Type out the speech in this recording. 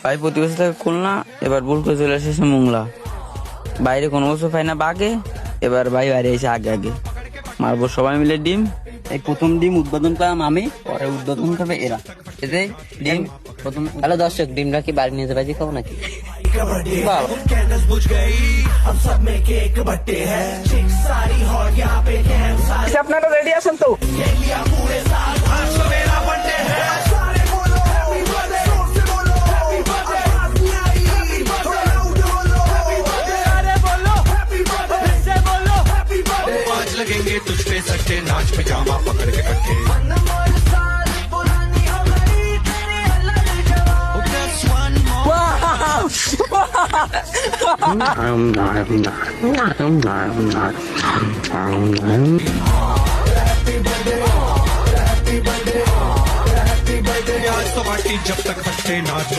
ভাই প্রতি বছর থেকে খুলনা, এবার ভুল করে চলে এসেছে মোংলা। বাইরে কোনো বছর পাই না বাগে, এবার ভাই বাইরে এসে আগে আগে মারবো সবাই মিলে ডিম। এই প্রথম ডিম উদ্বোধন করলাম আমি, পরে উদ্বোধন করবে এরা। এতে ডিম প্রথম। হ্যালো দর্শক, ডিমরা কি বাড়ি নিয়ে যাবে খাবো নাকি? আপনারা রেডি আছেন তো? लगेंगे तुझ पे सट्टे, नाच पिजामा पकड़ के कट्टे। आज तो पार्टी जब तक हट्टे नाच